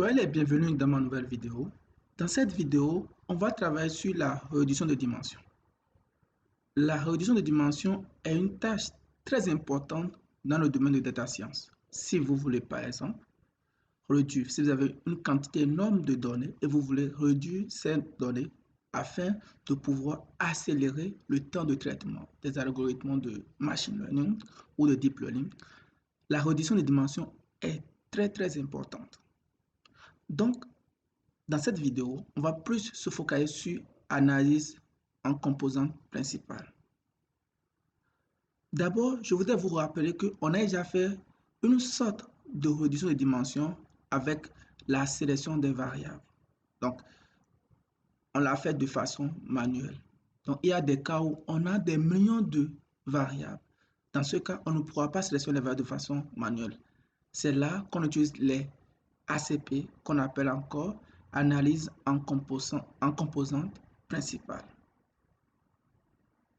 Soyez les bienvenus dans ma nouvelle vidéo. Dans cette vidéo, on va travailler sur la réduction de dimension. La réduction de dimension est une tâche très importante dans le domaine de data science. Si vous voulez par exemple réduire, si vous avez une quantité énorme de données et vous voulez réduire ces données afin de pouvoir accélérer le temps de traitement des algorithmes de machine learning ou de deep learning, la réduction de dimension est très importante. Donc, dans cette vidéo, on va plus se focaliser sur analyse en composantes principales. D'abord, je voudrais vous rappeler qu'on a déjà fait une sorte de réduction de dimension avec la sélection des variables. Donc, on l'a fait de façon manuelle. Donc, il y a des cas où on a des millions de variables. Dans ce cas, on ne pourra pas sélectionner les variables de façon manuelle. C'est là qu'on utilise les ACP, qu'on appelle encore analyse en composantes principales.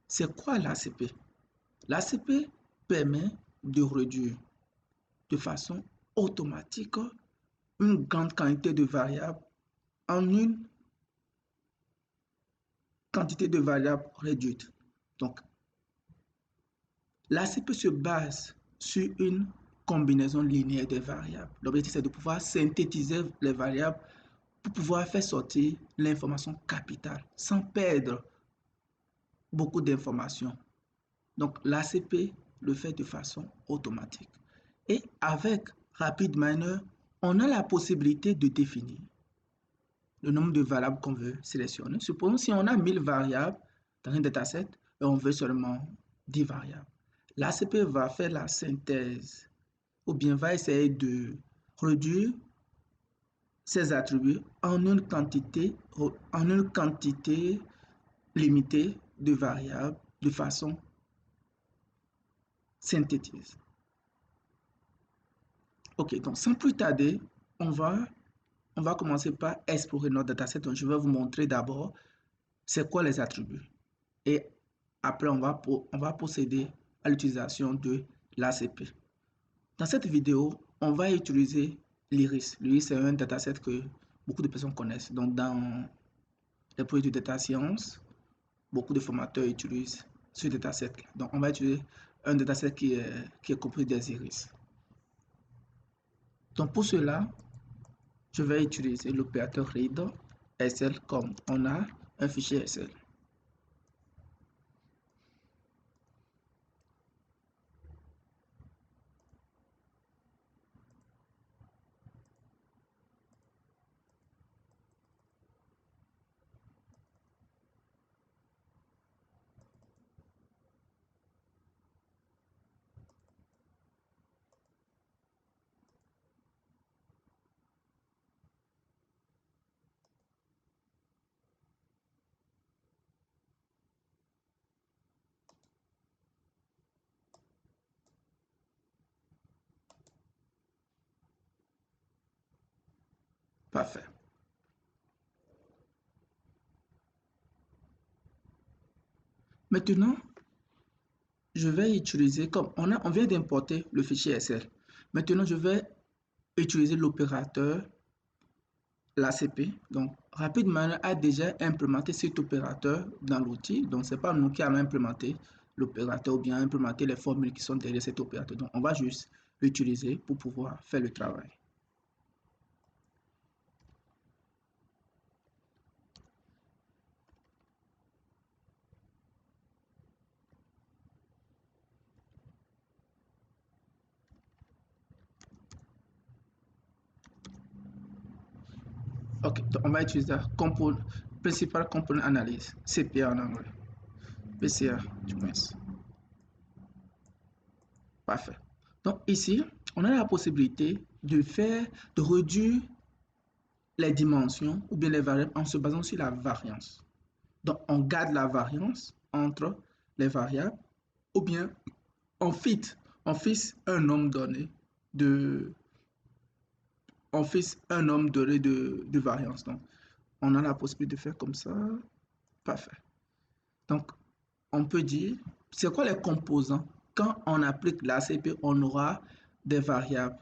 C'est quoi l'ACP? L'ACP permet de réduire de façon automatique une grande quantité de variables en une quantité de variables réduite. Donc, l'ACP se base sur une combinaison linéaire des variables. L'objectif, c'est de pouvoir synthétiser les variables pour pouvoir faire sortir l'information capitale sans perdre beaucoup d'informations. Donc, l'ACP le fait de façon automatique. Et avec RapidMiner, on a la possibilité de définir le nombre de variables qu'on veut sélectionner. Supposons si on a 1000 variables dans un dataset et on veut seulement 10 variables. L'ACP va faire la synthèse ou bien va essayer de réduire ces attributs en une quantité limitée de variables de façon synthétise. Ok, donc sans plus tarder, on va commencer par explorer notre dataset. Donc, je vais vous montrer d'abord c'est quoi les attributs. Et après, on va procéder à l'utilisation de l'ACP. Dans cette vidéo, on va utiliser l'IRIS. L'IRIS, c'est un dataset que beaucoup de personnes connaissent. Donc, dans les projets de data science, beaucoup de formateurs utilisent ce dataset. Donc, on va utiliser un dataset qui est compris des iris. Donc, pour cela, je vais utiliser l'opérateur read SL comme on a un fichier SL. Parfait. Maintenant, je vais utiliser, comme on vient d'importer le fichier SL. Maintenant, je vais utiliser l'opérateur, l'ACP. Donc, RapidMiner a déjà implémenté cet opérateur dans l'outil. Donc, ce n'est pas nous qui allons implémenter l'opérateur ou bien implémenter les formules qui sont derrière cet opérateur. Donc, on va juste l'utiliser pour pouvoir faire le travail. Ok, donc on va utiliser Principal Component Analysis, CPA en anglais. PCA, du moins. Parfait. Donc ici, on a la possibilité de réduire les dimensions ou bien les variables en se basant sur la variance. Donc on garde la variance entre les variables ou bien on fixe un nombre donné de variance. Donc on a la possibilité de faire comme ça. Parfait. Donc on peut dire, c'est quoi les composants? Quand on applique l'ACP, on aura des variables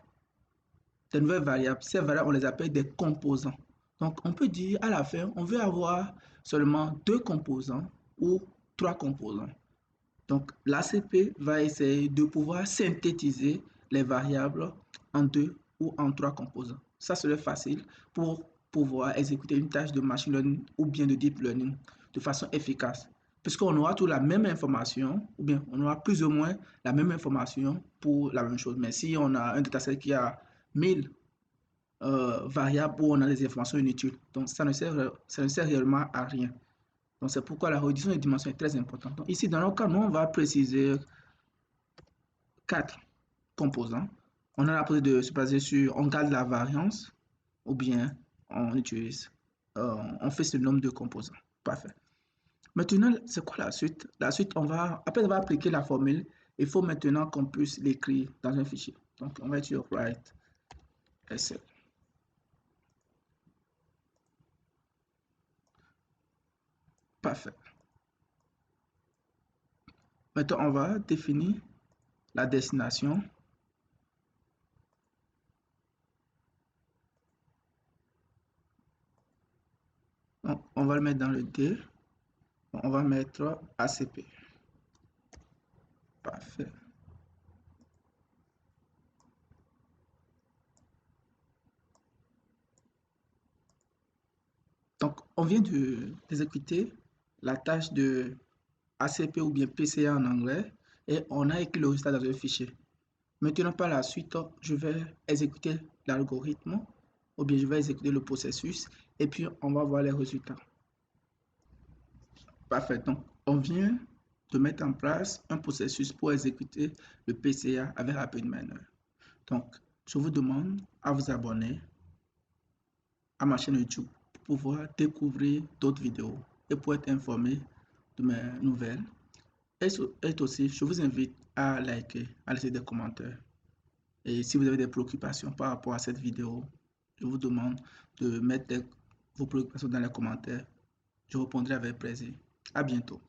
des nouvelles variables. Ces variables, on les appelle des composants. Donc, on peut dire à la fin, on veut avoir seulement 2 composants ou 3 composants. Donc, l'ACP va essayer de pouvoir synthétiser les variables en 2 ou en 3 composants. Ça serait facile pour pouvoir exécuter une tâche de machine learning ou bien de deep learning de façon efficace. Puisqu'on aura toute la même information, ou bien on aura plus ou moins la même information pour la même chose. Mais si on a un dataset qui a 1000 variables où on a des informations inutiles, donc ça ne sert réellement à rien. Donc c'est pourquoi la réduction des dimensions est très importante. Donc, ici, dans notre cas, nous, on va préciser 4 composants. On a la possibilité de se baser sur, on garde la variance, ou bien on utilise, on fait ce nombre de composants. Parfait. Maintenant, c'est quoi la suite? La suite, après avoir appliqué la formule, il faut maintenant qu'on puisse l'écrire dans un fichier. Donc, on va dire write SL. Parfait. Maintenant, on va définir la destination. On va le mettre dans le D. On va mettre ACP. Parfait. Donc, on vient d'exécuter la tâche de ACP ou bien PCA en anglais et on a écrit le résultat dans un fichier. Maintenant, par la suite, je vais exécuter l'algorithme ou bien je vais exécuter le processus et puis on va voir les résultats. Parfait. Donc, on vient de mettre en place un processus pour exécuter le PCA avec RapidMiner. Donc, je vous demande à vous abonner à ma chaîne YouTube pour pouvoir découvrir d'autres vidéos et pour être informé de mes nouvelles. Et aussi, je vous invite à liker, à laisser des commentaires. Et si vous avez des préoccupations par rapport à cette vidéo, je vous demande de mettre vos préoccupations dans les commentaires. Je répondrai avec plaisir. À bientôt.